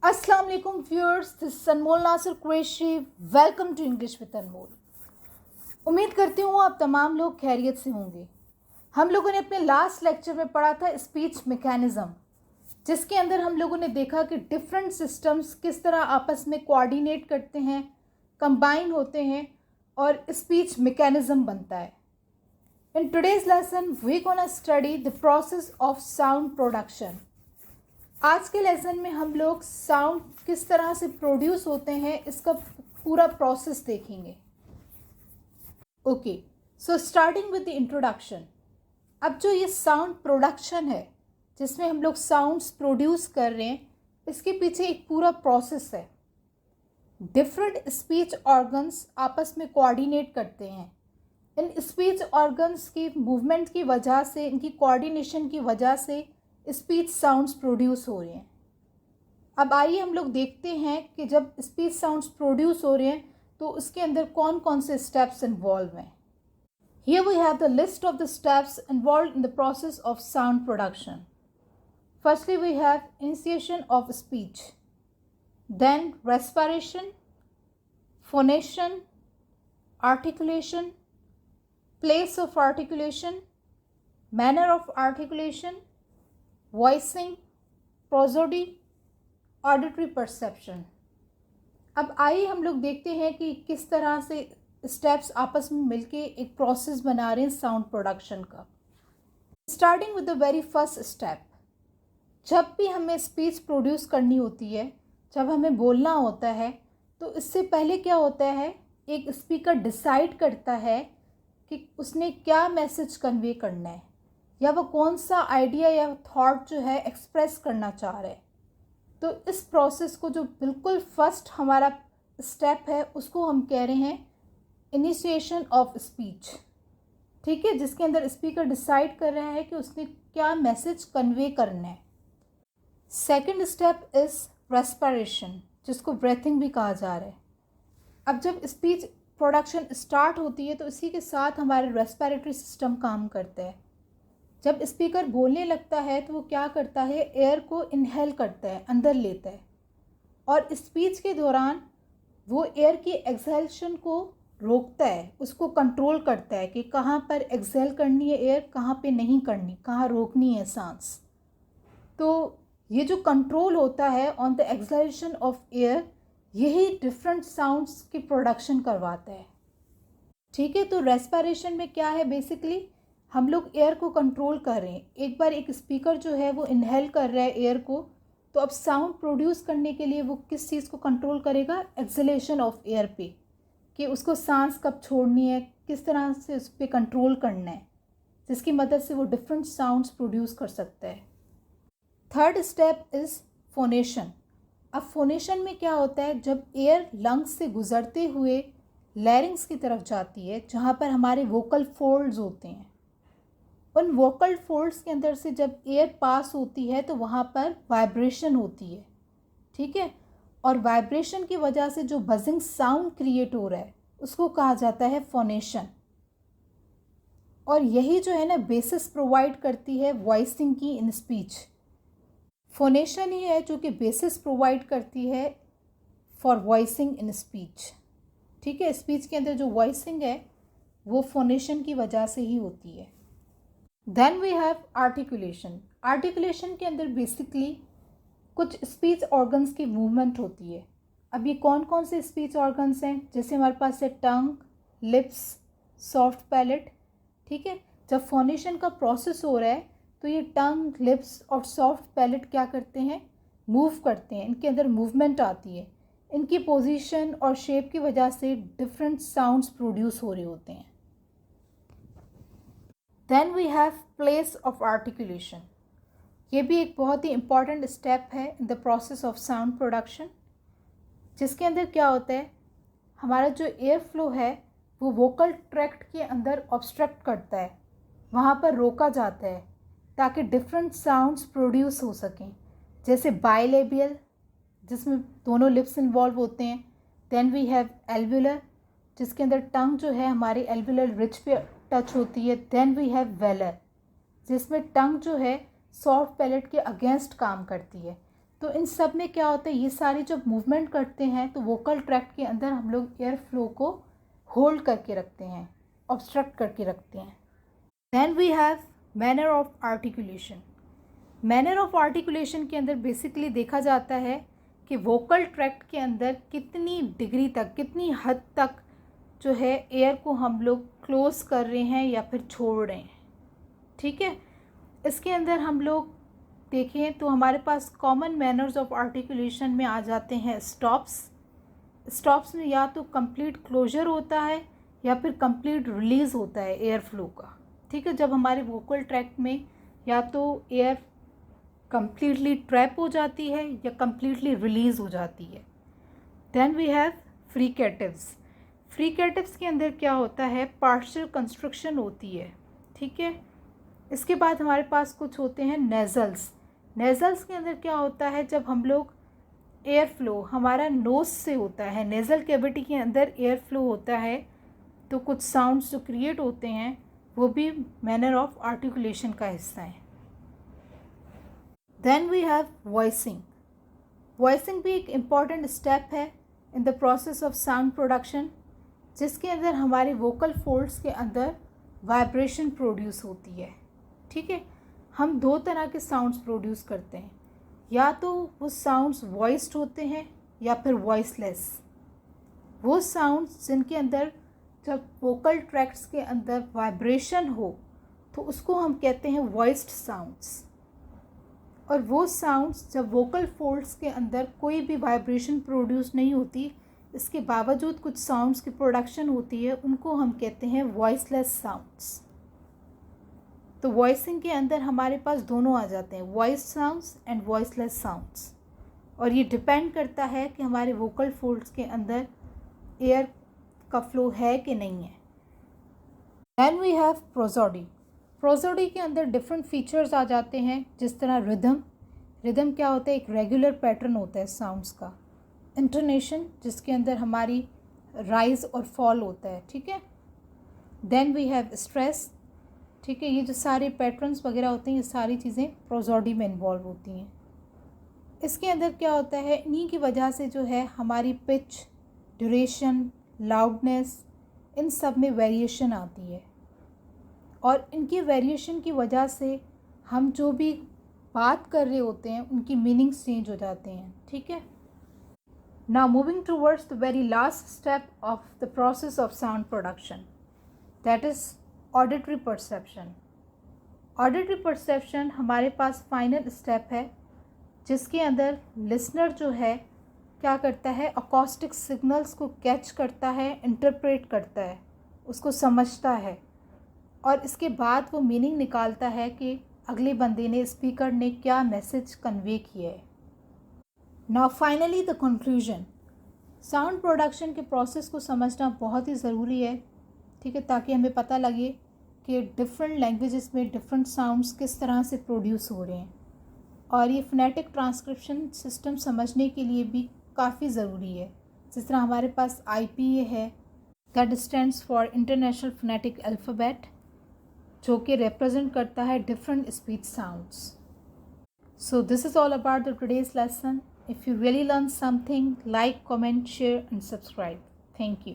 अस्सलाम वालेकुम viewers, this is Anmol Nasir Qureshi. Welcome to English with Anmol. उम्मीद करती हूँ आप तमाम लोग खैरियत से होंगे। हम लोगों ने अपने लास्ट लेक्चर में पढ़ा था स्पीच मैकेनिज़्म, जिसके अंदर हम लोगों ने देखा कि डिफरेंट सिस्टम्स किस तरह आपस में कोऑर्डिनेट करते हैं, कंबाइन होते हैं और स्पीच मैकेनिज़्म बनता है। In today's lesson we gonna study the process of sound production. आज के लेसन में हम लोग साउंड किस तरह से प्रोड्यूस होते हैं इसका पूरा प्रोसेस देखेंगे। Okay, so starting with the introduction. अब जो ये साउंड प्रोडक्शन है जिसमें हम लोग साउंड्स प्रोड्यूस कर रहे हैं, इसके पीछे एक पूरा प्रोसेस है। डिफरेंट स्पीच ऑर्गन्स आपस में कोऑर्डिनेट करते हैं। इन स्पीच ऑर्गन्स की मूवमेंट की वजह से, इनकी कोऑर्डिनेशन की वजह से स्पीच साउंड्स प्रोड्यूस हो रहे हैं। अब आइए हम लोग देखते हैं कि जब स्पीच साउंड्स प्रोड्यूस हो रहे हैं तो उसके अंदर कौन कौन से स्टेप्स इन्वॉल्व हैं। Here we have the list of the steps involve in the process of sound production. Firstly we have initiation of speech, then respiration, phonation, articulation, place of articulation, manner of articulation, voicing, prosody, auditory perception. अब आइए हम लोग देखते हैं कि किस तरह से स्टेप्स आपस में मिलके एक प्रोसेस बना रहे हैं साउंड प्रोडक्शन का। Starting with the very first step. जब भी हमें स्पीच प्रोड्यूस करनी होती है, जब हमें बोलना होता है, तो इससे पहले क्या होता है, एक स्पीकर डिसाइड करता है कि उसने क्या मैसेज कन्वे करना है या वो कौन सा आइडिया या थॉट जो है एक्सप्रेस करना चाह रहा है। तो इस प्रोसेस को जो बिल्कुल फर्स्ट हमारा स्टेप है उसको हम कह रहे हैं इनिशिएशन ऑफ स्पीच। ठीक है, जिसके अंदर स्पीकर डिसाइड कर रहा है कि उसने क्या मैसेज कन्वे करना है। सेकंड स्टेप इज़ रेस्पिरेशन, जिसको ब्रेथिंग भी कहा जा रहा है। अब जब स्पीच प्रोडक्शन स्टार्ट होती है तो इसी के साथ हमारे रेस्पिरेटरी सिस्टम काम करता है। जब स्पीकर बोलने लगता है तो वो क्या करता है, एयर को इनहेल करता है, अंदर लेता है, और स्पीच के दौरान वो एयर की एक्सहेलेशन को रोकता है, उसको कंट्रोल करता है कि कहाँ पर एक्सहेल करनी है एयर, कहाँ पे नहीं करनी, कहाँ रोकनी है सांस। तो ये जो कंट्रोल होता है on the exhalation of air, यही डिफरेंट साउंड्स की प्रोडक्शन करवाता है। ठीक है, तो रेस्पिरेशन में क्या है, बेसिकली हम लोग एयर को कंट्रोल कर रहे हैं। एक बार एक स्पीकर जो है वो इनहेल कर रहा है एयर को, तो अब साउंड प्रोड्यूस करने के लिए वो किस चीज़ को कंट्रोल करेगा, एक्सहेलेशन ऑफ एयर पे, कि उसको सांस कब छोड़नी है, किस तरह से उस पर कंट्रोल करना है, जिसकी मदद से वो डिफरेंट साउंड्स प्रोड्यूस कर सकता है। Third step is phonation. अब फोनेशन में क्या होता है, जब एयर लंग्स से गुजरते हुए लैरिंग्स की तरफ जाती है, जहाँ पर हमारे वोकल फोल्ड्स होते हैं, उन वोकल फोल्ड्स के अंदर से जब एयर पास होती है तो वहाँ पर वाइब्रेशन होती है। ठीक है, और वाइब्रेशन की वजह से जो बजिंग साउंड क्रिएट हो रहा है उसको कहा जाता है फोनेशन। और यही जो है ना बेसिस प्रोवाइड करती है वॉइसिंग की इन स्पीच। फोनेशन ही है जो कि बेसिस प्रोवाइड करती है फॉर वॉइसिंग इन स्पीच। ठीक है, स्पीच के अंदर जो वॉइसिंग है वो फोनेशन की वजह से ही होती है। Then we have articulation. Articulation के अंदर बेसिकली कुछ स्पीच ऑर्गन्स की मूवमेंट होती है। अब ये कौन कौन से स्पीच ऑर्गन्स हैं, जैसे हमारे पास है टंग, लिप्स, सॉफ्ट पैलेट। ठीक है, जब फोनेशन का प्रोसेस हो रहा है तो ये टंग, लिप्स और सॉफ्ट पैलेट क्या करते हैं, मूव करते हैं, इनके अंदर मूवमेंट आती है। इनकी पोजीशन और शेप की वजह से डिफरेंट साउंड्स प्रोड्यूस हो रहे होते हैं। Then we have place of articulation. ये भी एक बहुत ही इम्पॉर्टेंट स्टेप है in the process of sound production, जिसके अंदर क्या होता है, हमारा जो एयर फ्लो है वो वोकल ट्रैक्ट के अंदर ऑब्स्ट्रक्ट करता है, वहाँ पर रोका जाता है ताकि डिफरेंट साउंड्स प्रोड्यूस हो सकें, जैसे बाइलेबियल जिसमें दोनों लिप्स इन्वॉल्व होते हैं। देन वी हैव एल्वुलर, जिसके अंदर टंग जो है हमारे एल्वुलर रिज पे टच होती है। देन वी हैव वेलर, जिसमें टंग जो है सॉफ्ट पैलेट के अगेंस्ट काम करती है। तो इन सब में क्या होता है, ये सारी जब मूवमेंट करते हैं तो वोकल ट्रैक्ट के अंदर हम लोग एयर फ्लो को होल्ड करके रखते हैं, ऑब्स्ट्रक्ट करके रखते हैं. Then we have manner of articulation. Manner of articulation के अंदर बेसिकली देखा जाता है कि वोकल ट्रैक्ट के अंदर कितनी डिग्री तक, कितनी हद तक जो है एयर को हम लोग क्लोज कर रहे हैं या फिर छोड़ रहे हैं. ठीक है, इसके अंदर हम लोग देखें तो हमारे पास कॉमन मैनर्स ऑफ आर्टिकुलेशन में आ जाते हैं स्टॉप्स. स्टॉप्स में या तो कंप्लीट क्लोजर होता है या फिर कंप्लीट रिलीज़ होता है एयर फ्लो का. ठीक है, जब हमारे वोकल ट्रैक्ट में या तो एयर कंप्लीटली ट्रैप हो जाती है या कंप्लीटली रिलीज़ हो जाती है. Then we have fricatives. Fricatives के अंदर क्या होता है, पार्शियल कंस्ट्रक्शन होती है. ठीक है, इसके बाद हमारे पास कुछ होते हैं नेज़ल्स. नेज़ल्स के अंदर क्या होता है, जब हम लोग एयर फ्लो हमारा नोज़ से होता है, नेज़ल कैविटी के अंदर एयर फ्लो होता है, तो कुछ साउंड्स जो क्रिएट होते हैं वो भी मैनर ऑफ आर्टिकुलेशन का हिस्सा है. Then we have voicing. Voicing भी एक इम्पॉर्टेंट स्टेप है in the process of sound production, जिसके अंदर हमारे वोकल फोल्ड्स के अंदर वाइब्रेशन प्रोड्यूस होती है. ठीक है, हम दो तरह के साउंड्स प्रोड्यूस करते हैं, या तो वो साउंड्स वॉइस्ड होते हैं या फिर वॉइसलेस. वो साउंड्स जिनके अंदर जब वोकल ट्रैक्ट्स के अंदर वाइब्रेशन हो तो उसको हम कहते हैं वॉइस्ड साउंड्स. और वो साउंड्स जब वोकल फोल्ड्स के अंदर कोई भी वाइब्रेशन प्रोड्यूस नहीं होती, इसके बावजूद कुछ साउंड्स की प्रोडक्शन होती है, उनको हम कहते हैं वॉइसलेस साउंड्स. तो वॉइसिंग के अंदर हमारे पास दोनों आ जाते हैं, voice sounds and voiceless sounds. और ये डिपेंड करता है कि हमारे वोकल फोल्ड्स के अंदर एयर का फ्लो है कि नहीं है. Then we have prosody. Prosody के अंदर डिफरेंट फीचर्स आ जाते हैं, जिस तरह रिदम. रिदम क्या होता है, एक रेगुलर पैटर्न होता है साउंड्स का. इंटोनेशन, जिसके अंदर हमारी राइज और फॉल होता है. ठीक है, देन वी हैव स्ट्रेस. ठीक है, ये जो सारे पैटर्न्स वगैरह होते हैं, ये सारी चीज़ें प्रोसोडी में इन्वॉल्व होती हैं. इसके अंदर क्या होता है, इन्हीं की वजह से जो है हमारी पिच, ड्यूरेशन, लाउडनेस, इन सब में वेरिएशन आती है. और इनकी वेरिएशन की वजह से हम जो भी बात कर रहे होते हैं उनकी मीनिंग्स चेंज हो जाते हैं. ठीक है, now moving towards the very last step of the process of sound production, that is auditory perception. Auditory perception हमारे पास फाइनल स्टेप है, जिसके अंदर लिसनर जो है क्या करता है, अकॉस्टिक सिग्नल्स को कैच करता है, इंटरप्रेट करता है, उसको समझता है, और इसके बाद वो मीनिंग निकालता है कि अगले बंदे ने, स्पीकर ने क्या मैसेज कन्वे किया है. Now finally the conclusion. Sound production के प्रोसेस को समझना बहुत ही ज़रूरी है. ठीक है, ताकि हमें पता लगे कि डिफरेंट लैंग्वेजेस में डिफरेंट साउंड्स किस तरह से प्रोड्यूस हो रहे हैं. और ये फोनेटिक ट्रांसक्रिप्शन सिस्टम समझने के लिए भी काफ़ी ज़रूरी है. जिस तरह हमारे पास IPA है, that stands for international phonetic alphabet, जो कि रिप्रेजेंट करता है different speech sounds. So this is all about the today's lesson. If you really learn something, like, comment, share and subscribe. Thank you.